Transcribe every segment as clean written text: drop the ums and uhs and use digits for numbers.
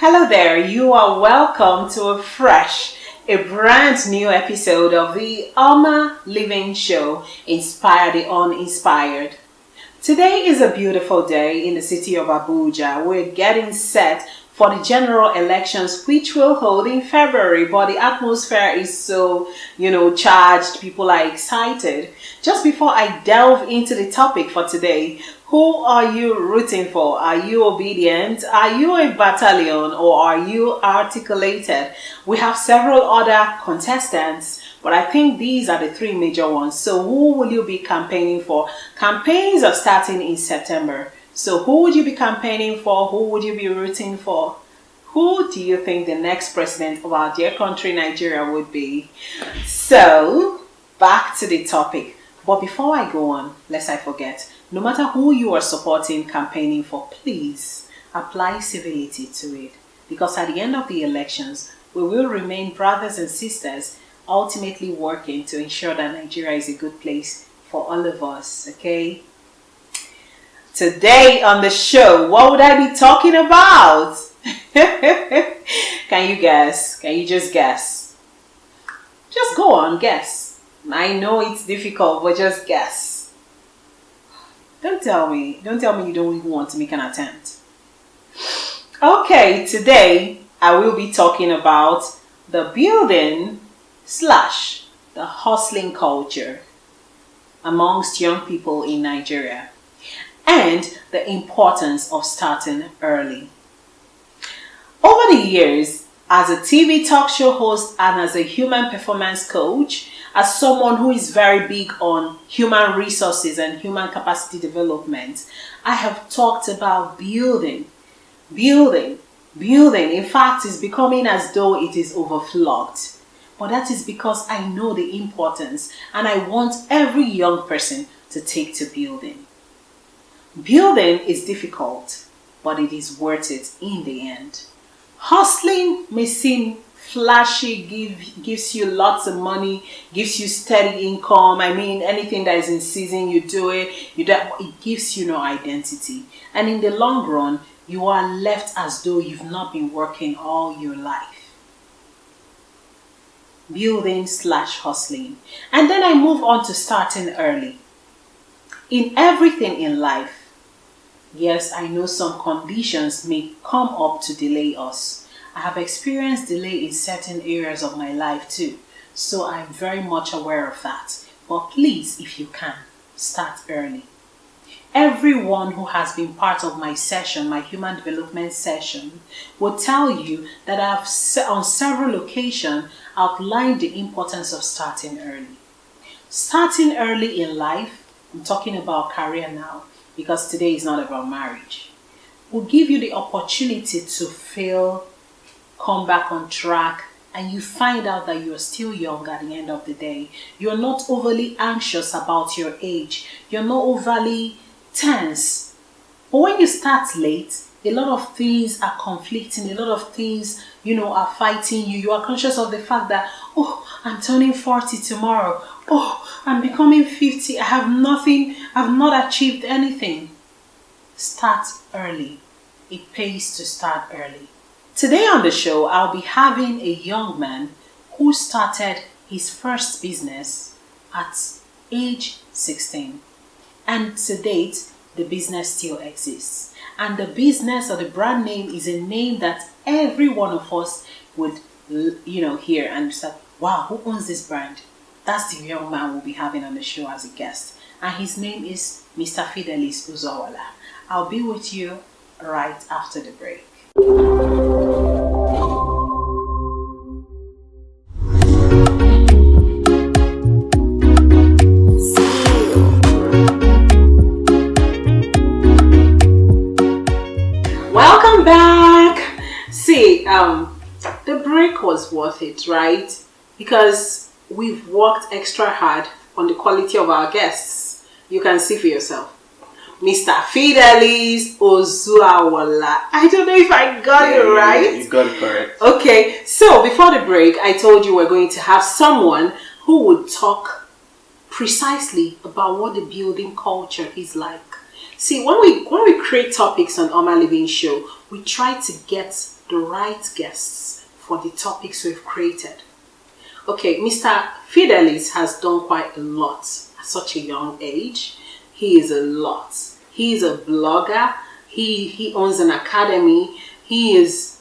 Hello there, you are welcome to a brand new episode of the Oma Living Show, Inspire the Uninspired. Today is a beautiful day in the city of Abuja. We're getting set for the general elections which will hold in February, but the atmosphere is so, charged. People are excited. Just before I delve into the topic for today, who are you rooting for? Are you obedient? Are you a battalion? Or are you articulated? We have several other contestants, but I think these are the three major ones. So who will you be campaigning for? Campaigns are starting in September. So who would you be campaigning for? Who would you be rooting for? Who do you think the next president of our dear country, Nigeria, would be? So, back to the topic. But before I go on, lest I forget, no matter who you are supporting, campaigning for, please apply civility to it. Because at the end of the elections, we will remain brothers and sisters, ultimately working to ensure that Nigeria is a good place for all of us, okay? Today on the show, what would I be talking about? Can you guess? Can you just guess? Just go on, guess. I know it's difficult, but just guess. Don't tell me you don't even want to make an attempt. Okay, today I will be talking about the building / the hustling culture amongst young people in Nigeria, and the importance of starting early. Over the years, as a TV talk show host and as a human performance coach, as someone who is very big on human resources and human capacity development, I have talked about building. In fact, it's becoming as though it is overflowed. But that is because I know the importance and I want every young person to take to building. Building is difficult, but it is worth it in the end. Hustling may seem flashy, gives you lots of money, gives you steady income. I mean, anything that is in season, you do it. It gives you no identity. And in the long run, you are left as though you've not been working all your life. Building / hustling. And then I move on to starting early. In everything in life, yes, I know some conditions may come up to delay us. I have experienced delay in certain areas of my life too, so I'm very much aware of that. But please, if you can, start early. Everyone who has been part of my session, my human development session, will tell you that I've on several occasions outlined the importance of starting early. Starting early in life, I'm talking about career now, because today is not about marriage, will give you the opportunity to fail, come back on track, and you find out that you're still young at the end of the day. You're not overly anxious about your age. You're not overly tense. But when you start late, a lot of things are conflicting, a lot of things, are fighting you. You are conscious of the fact that, I'm turning 40 tomorrow. I'm becoming 50. I have nothing. I've not achieved anything. Start early. It pays to start early. Today on the show, I'll be having a young man who started his first business at age 16. And to date, the business still exists. And the business or the brand name is a name that every one of us would, hear and say, wow, who owns this brand? That's the young man we'll be having on the show as a guest. And his name is Mr. FIDELIS OZUAWALA. I'll be with you right after the break. Welcome back. See, the break was worth it, right? Because we've worked extra hard on the quality of our guests. You can see for yourself. Mr. FIDELIS OZUAWALA. I don't know if I got it right. You got it correct. Okay, so before the break, I told you we're going to have someone who would talk precisely about what the building culture is like. See, when we create topics on Oma Living Show, we try to get the right guests for the topics we've created. Okay, Mr. Fidelis has done quite a lot at such a young age. He is a lot. He is a blogger. He owns an academy. He is,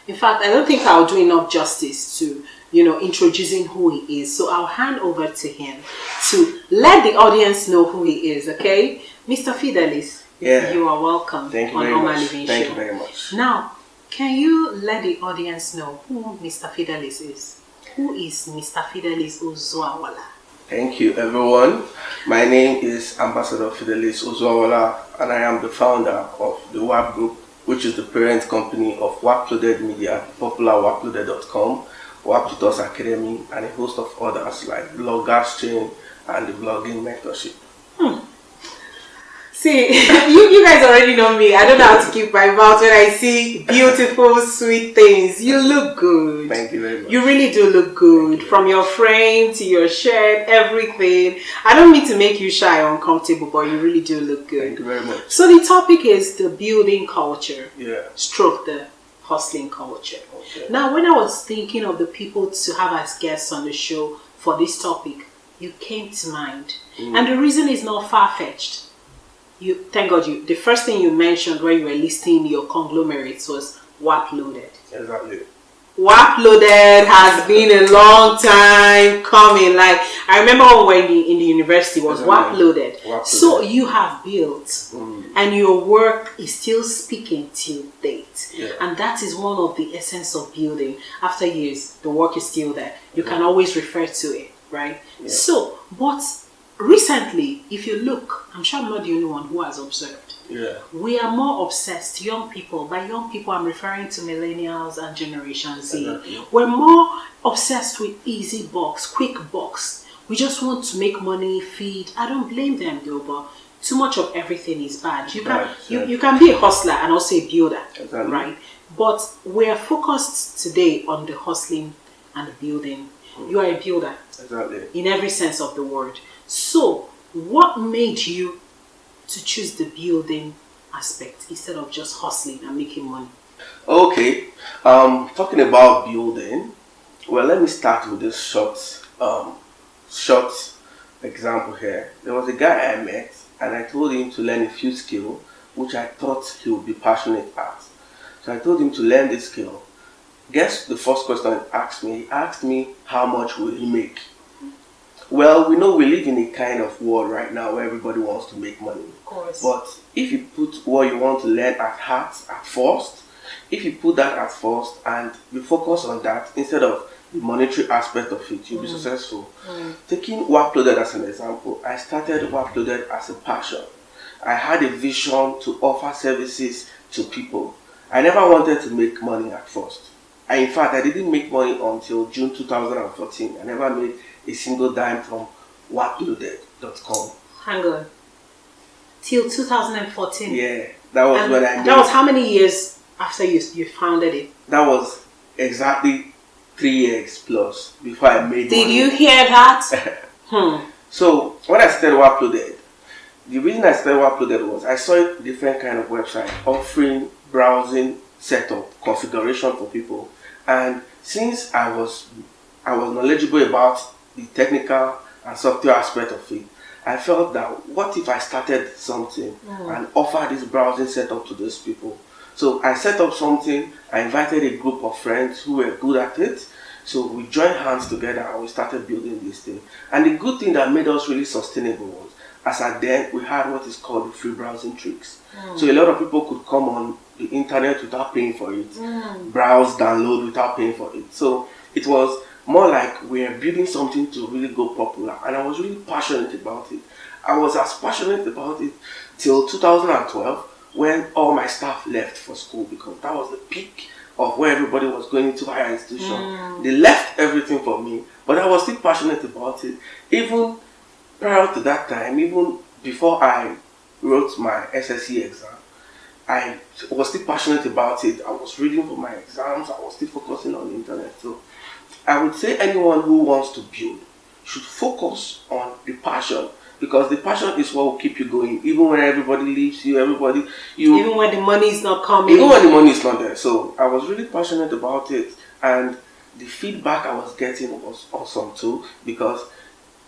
in fact, I don't think I'll do enough justice to, introducing who he is. So I'll hand over to him to let the audience know who he is, okay? Mr. Fidelis, you are welcome. Thank you on very Oma much. Living Thank Show. you very much. Now, can you let the audience know who Mr. Fidelis is? Who is Mr. Fidelis Ozuawala? Thank you, everyone. My name is Ambassador Fidelis Ozuawala, and I am the founder of the WAP Group, which is the parent company of WAPLOADED Media, popular WAPLOADED.com, WAP Tutors Academy, and a host of others like Bloggers Chain and the Blogging Mentorship. See, you guys already know me. I don't know how to keep my mouth when I see beautiful, sweet things. You look good. Thank you very much. You really do look good. From your frame to your shirt, everything. I don't mean to make you shy or uncomfortable, but you really do look good. Thank you very much. So the topic is the building culture. Stroke the hustling culture. Okay. Now, when I was thinking of the people to have as guests on the show for this topic, you came to mind. And the reason is not far-fetched. Thank God, the first thing you mentioned when you were listing your conglomerates was WAPLOADED. Exactly. WAPLOADED has been a long time coming. Like, I remember when in the university was WAPLOADED. So you have built, and your work is still speaking till date. And that is one of the essence of building. After years, the work is still there. You can always refer to it, right? So, but recently, if you look, I'm sure I'm not the only one who has observed. We are more obsessed, young people. By young people, I'm referring to millennials and Generation Z. We're more obsessed with easy bucks, quick bucks. We just want to make money, feed. I don't blame them though, but too much of everything is bad. You can be a hustler and also a builder, right? But we're focused today on the hustling and the building. You are a builder, in every sense of the word. So, what made you to choose the building aspect instead of just hustling and making money? Okay, talking about building, well, let me start with this short example here. There was a guy I met, and I told him to learn a few skills which I thought he would be passionate at. So I told him to learn this skill. Guess the first question he asked me? He asked me, how much will he make? Well, we know we live in a kind of world right now where everybody wants to make money. Of course. But if you put what you want to learn at heart, at first, if you put that at first and you focus on that instead of the monetary aspect of it, you'll be successful. Taking WAPLOADED as an example, I started WAPLOADED as a passion. I had a vision to offer services to people. I never wanted to make money at first. In fact, I didn't make money until June 2014. I never made a single dime from WAPLOADED.com. Hang on. Till 2014? Yeah, that was when I made. That was how many years after you founded it? That was exactly 3 years plus before I made money. Did you hear that? So, when I started WAPLOADED, the reason I started WAPLOADED was I saw a different kind of website offering browsing setup, configuration for people. And since I was knowledgeable about the technical and software aspect of it, I felt that what if I started something and offer this browsing setup to those people? So I set up something, I invited a group of friends who were good at it. So we joined hands together and we started building this thing. And the good thing that made us really sustainable was, as at then, we had what is called the free browsing tricks. So a lot of people could come on the internet without paying for it, browse, download without paying for it. So it was more like we're building something to really go popular, and I was really passionate about it. I was as passionate about it till 2012 when all my staff left for school, because that was the peak of where everybody was going into higher institution. They left everything for me, but I was still passionate about it. Even prior to that time, even before I wrote my SSE exam, I was still passionate about it. I was reading for my exams. I was still focusing on the internet. So I would say anyone who wants to build should focus on the passion because the passion is what will keep you going, even when everybody leaves you, even when the money is not coming, even when the money is not there. So I was really passionate about it, and the feedback I was getting was awesome too, because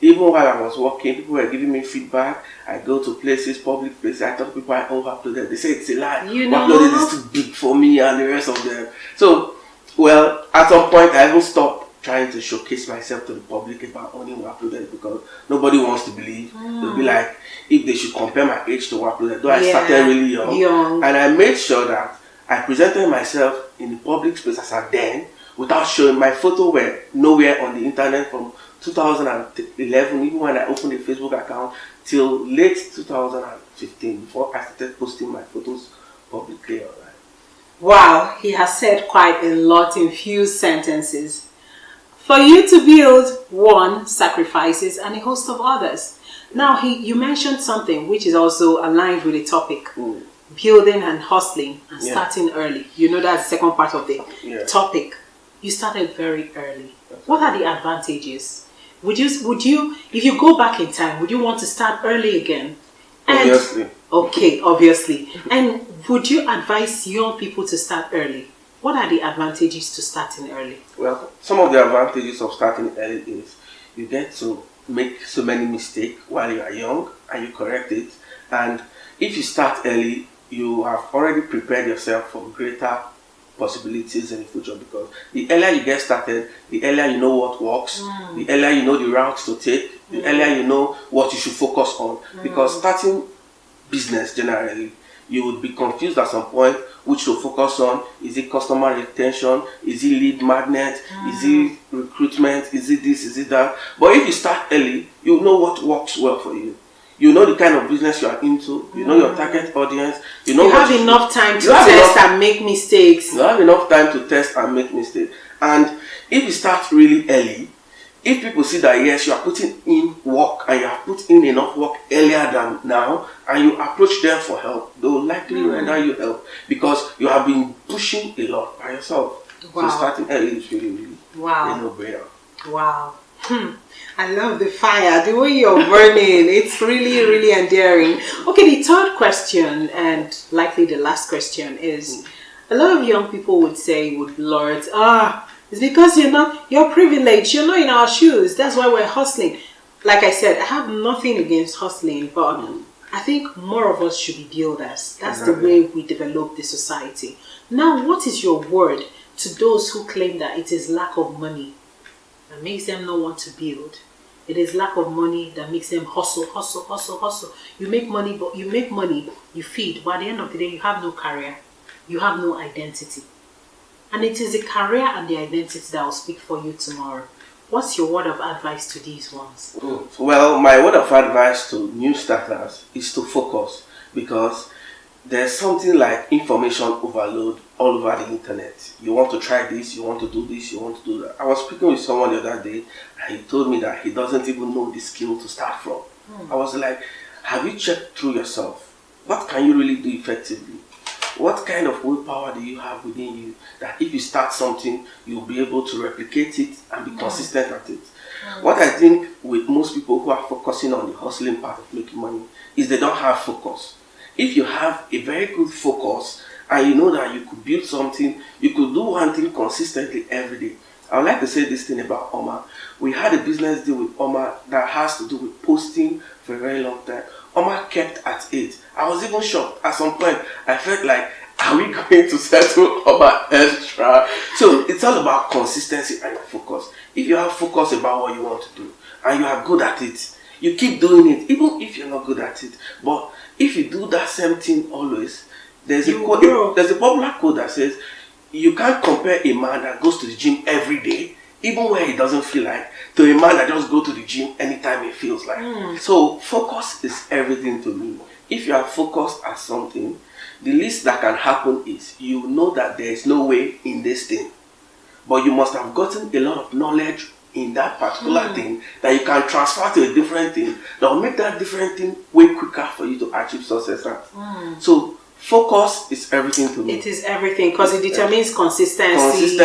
even while I was working, people were giving me feedback. I go to places, public places, I talk to people I overloaded. They say it's a lie. Overloaded is too big for me and the rest of them. So, well, at some point I even stopped trying to showcase myself to the public about owning WAPLOADED, because nobody wants to believe. They'll be like, if they should compare my age to WAPLOADED, though I started really young. And I made sure that I presented myself in the public space as a then, without showing. My photo were nowhere on the internet from 2011, even when I opened a Facebook account, till late 2015, before I started posting my photos publicly online. Wow, he has said quite a lot in few sentences. For you to build, one, sacrifices and a host of others. Now, you mentioned something which is also aligned with the topic. Building and hustling and starting early. You know, that's the second part of the topic. You started very early. What are the advantages? Would you, if you go back in time, would you want to start early again? Obviously. Okay, obviously. And would you advise young people to start early? What are the advantages to starting early? Well, some of the advantages of starting early is you get to make so many mistakes while you are young, and you correct it. And if you start early, you have already prepared yourself for greater possibilities in the future, because the earlier you get started, the earlier you know what works, the earlier you know the routes to take, the earlier you know what you should focus on. Because starting business generally, you would be confused at some point which to focus on. Is it customer retention? Is it lead magnet? Is it recruitment? Is it this? Is it that? But if you start early, you know what works well for you. You know the kind of business you are into. You know your target audience. You know you have enough time to test and make mistakes. You have enough time to test and make mistakes. And if you start really early, if people see that yes, you are putting in work and you have put in enough work earlier than now, and you approach them for help, they will likely render you help, because you have been pushing a lot by yourself. So starting early is really, really a no-brainer. Wow. I love the fire, the way you're burning. It's really, really endearing. Okay, the third question, and likely the last question, is a lot of young people would say, Lord, it's because you're privileged, you're not in our shoes, that's why we're hustling. Like I said, I have nothing against hustling, but I think more of us should be builders. That's the way we develop the society. Now, what is your word to those who claim that it is lack of money that makes them not want to build? It is lack of money that makes them hustle. You make money, you feed, but at the end of the day, you have no career, you have no identity. And it is the career and the identity that will speak for you tomorrow. What's your word of advice to these ones? Well, my word of advice to new starters is to focus, because there's something like information overload all over the internet. You want to try this, you want to do this, you want to do that. I was speaking with someone the other day, and he told me that he doesn't even know the skill to start from. I was like, have you checked through yourself? What can you really do effectively? What kind of willpower do you have within you that if you start something, you'll be able to replicate it and be consistent at it? What I think with most people who are focusing on the hustling part of making money is they don't have focus. If you have a very good focus and you know that you could build something, you could do one thing consistently every day. I would like to say this thing about Oma. We had a business deal with Oma that has to do with posting for a very long time. Oma kept at it. I was even shocked. At some point, I felt like, are we going to settle Oma extra? So it's all about consistency and focus. If you have focus about what you want to do and you are good at it, you keep doing it, even if you're not good at it. But if you do that same thing always, there's a popular quote that says, you can't compare a man that goes to the gym every day, even when he doesn't feel like, to a man that just goes to the gym anytime he feels like. So focus is everything to me. If you are focused at something, the least that can happen is you know that there is no way in this thing, but you must have gotten a lot of knowledge in that particular thing that you can transfer to a different thing that will make that different thing way quicker for you to achieve success at. So focus is everything to me. It is everything because it determines consistency,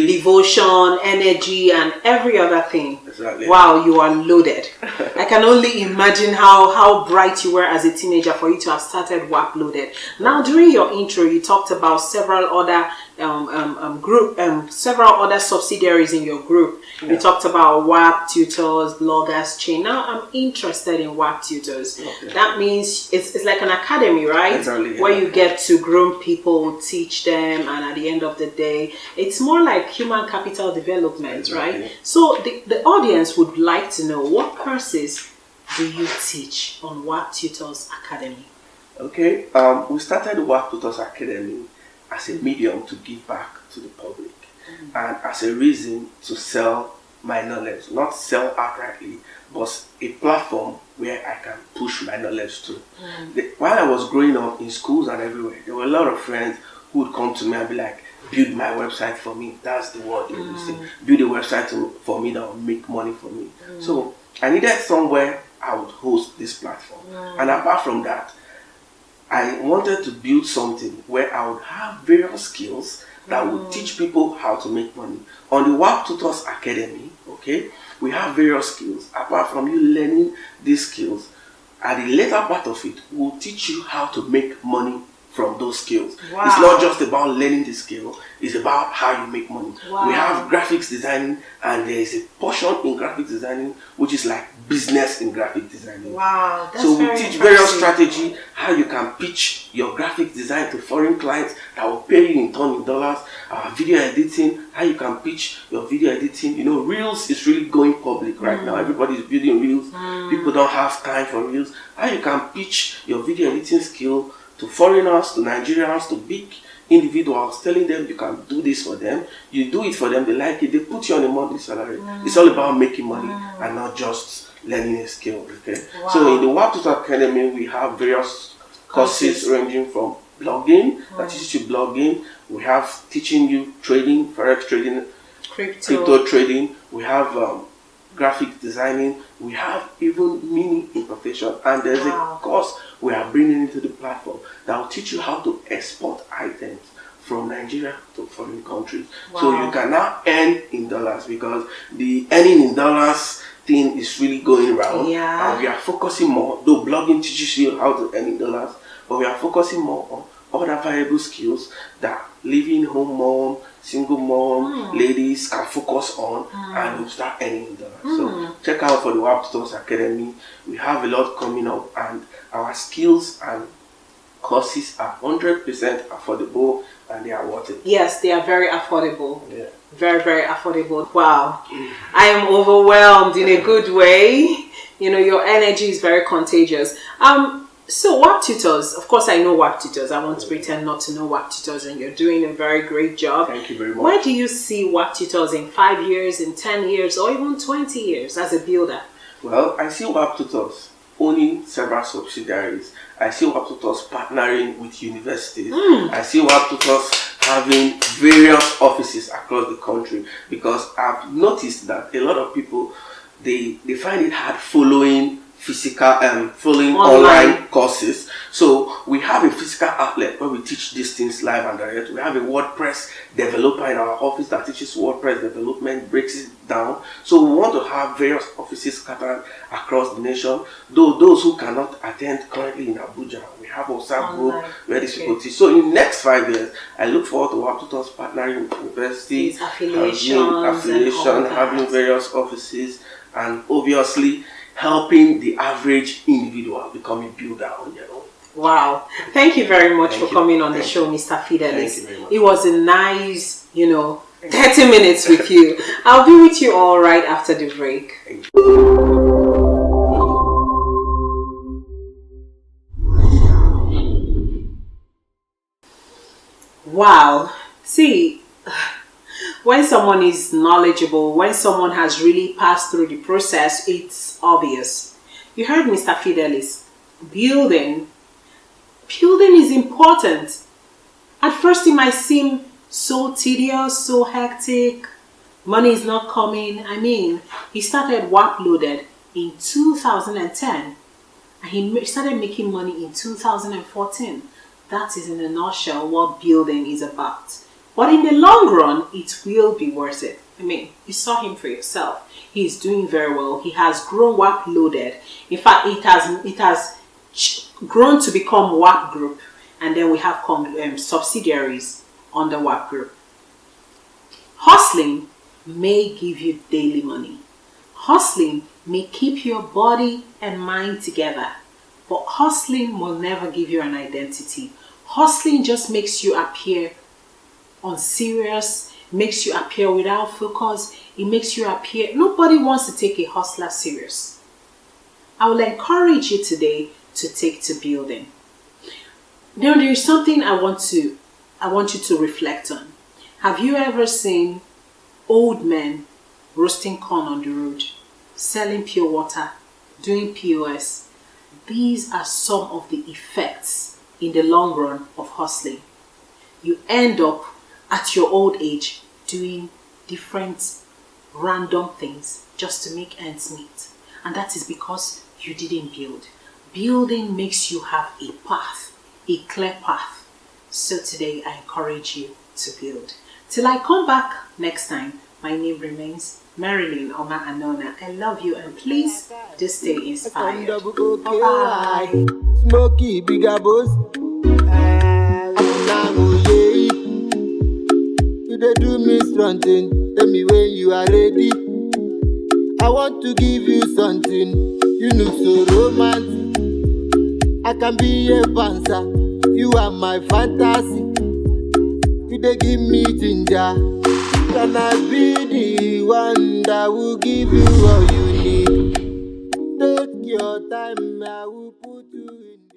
devotion, energy, and every other thing. Exactly. Wow, you are loaded. I can only imagine how bright you were as a teenager for you to have started WAPLOADED. Now, during your intro, you talked about several other several other subsidiaries in your group. Yeah. You talked about WAP Tutors, Bloggers Chain. Now, I'm interested in WAP Tutors. Okay. That means it's like an academy, right? Exactly, yeah. Where you get to groom people, teach them, and at the end of the day, it's more like human capital development, exactly. Right? So the audience would like to know, what courses do you teach on WAP Tutors Academy? Okay, we started WAP Tutors Academy as a medium to give back to the public and as a reason to sell my knowledge, not sell outrightly, but a platform where I can push my knowledge to. While I was growing up in schools and everywhere, there were a lot of friends who would come to me and be like, build my website for me. That's the word they would say. Build a website for me that will make money for me. So I needed somewhere I would host this platform. And apart from that, I wanted to build something where I would have various skills that would teach people how to make money. On the WAP Tutors Academy, okay, we have various skills. Apart from you learning these skills, at the later part of it, we'll teach you how to make money from those skills. Wow. It's not just about learning the skill, it's about how you make money. Wow. We have graphics designing, and there is a portion in graphics designing which is like business in graphic designing. Wow, that's so we teach various strategy, how you can pitch your graphic design to foreign clients that will pay you in ton in dollars. Video editing, how you can pitch your video editing. You know, Reels is really going public right now. Everybody is building Reels. People don't have time for Reels. How you can pitch your video editing skill to foreigners, to Nigerians, to big individuals, telling them you can do this for them. You do it for them, they like it, they put you on a monthly salary. It's all about making money and not just learning a skill. Okay. Wow. So in the WAP Tutors Academy, we have various courses ranging from blogging, that teaches you blogging. We have teaching you trading, forex trading, crypto trading. We have graphic designing. We have even mini importation, and there's a course we are bringing into the platform that will teach you how to export items from Nigeria to foreign countries. So you can now earn in dollars, because the earning in dollars thing is really going around. And we are focusing more, though blogging teaches you how to earn in dollars, but we are focusing more on other valuable skills that living home mom, single mom, ladies can focus on and will start earning in dollars. So check out for the WAP Tutors Academy. We have a lot coming up, and our skills and courses are 100% affordable, and they are worth it. Yes, they are very affordable. Yeah. Very, very affordable. Wow. I am overwhelmed in a good way. You know, your energy is very contagious. So WAP Tutors, of course I know WAP Tutors. I won't pretend not to know WAP Tutors, and you're doing a very great job. Thank you very much. Where do you see WAP Tutors in 5 years, in 10 years, or even 20 years as a builder? Well, I see WAP Tutors owning several subsidiaries. I see WAP Tutors partnering with universities. I see WAP Tutors having various offices across the country, because I've noticed that a lot of people, they find it hard following following online courses. So we have a physical outlet where we teach these things live and direct. We have a WordPress developer in our office that teaches WordPress development, breaks it down. So we want to have various offices scattered across the nation. Though those who cannot attend currently in Abuja, we have a WhatsApp group where these people teach. So in the next 5 years, I look forward to WAP Tutors partnering with universities, having various offices, and obviously helping the average individual become a builder on their own. Wow. Thank you very much for coming on the show, Mr. Fidelis. It was a nice, 30 minutes with you. I'll be with you all right after the break. Thank you. Wow. See, when someone is knowledgeable, when someone has really passed through the process, it's obvious. You heard Mr. Fidelis. Building is important. At first it might seem so tedious, so hectic. Money is not coming. I mean, he started WAPLOADED in 2010 and he started making money in 2014. That is in a nutshell what building is about. But in the long run, it will be worth it. I mean, you saw him for yourself. He's doing very well. He has grown WAPLOADED. In fact, it has grown to become WAP Group, and then we have subsidiaries under WAP Group. Hustling may give you daily money. Hustling may keep your body and mind together, but hustling will never give you an identity. Hustling just makes you appear unserious, makes you appear without focus. It makes you appear, nobody wants to take a hustler serious. I will encourage you today to take to building. Now there is something I want you to reflect on. Have you ever seen old men roasting corn on the road, selling pure water, doing POS? These are some of the effects in the long run of hustling. You end up at your old age doing different random things just to make ends meet. And that is because you didn't build. Building makes you have a path, a clear path. So today I encourage you to build. Till I come back next time, my name remains Marilyn Oma ANONA. I love you and please just stay inspired. Bye. Smoky bigger boss. You dey do me something. Tell me when you are ready. I want to give you something. You look so romantic. I can be a bouncer. You are my fantasy. You dey give me ginger. Can I be the one that will give you all you need? Take your time, I will put you in the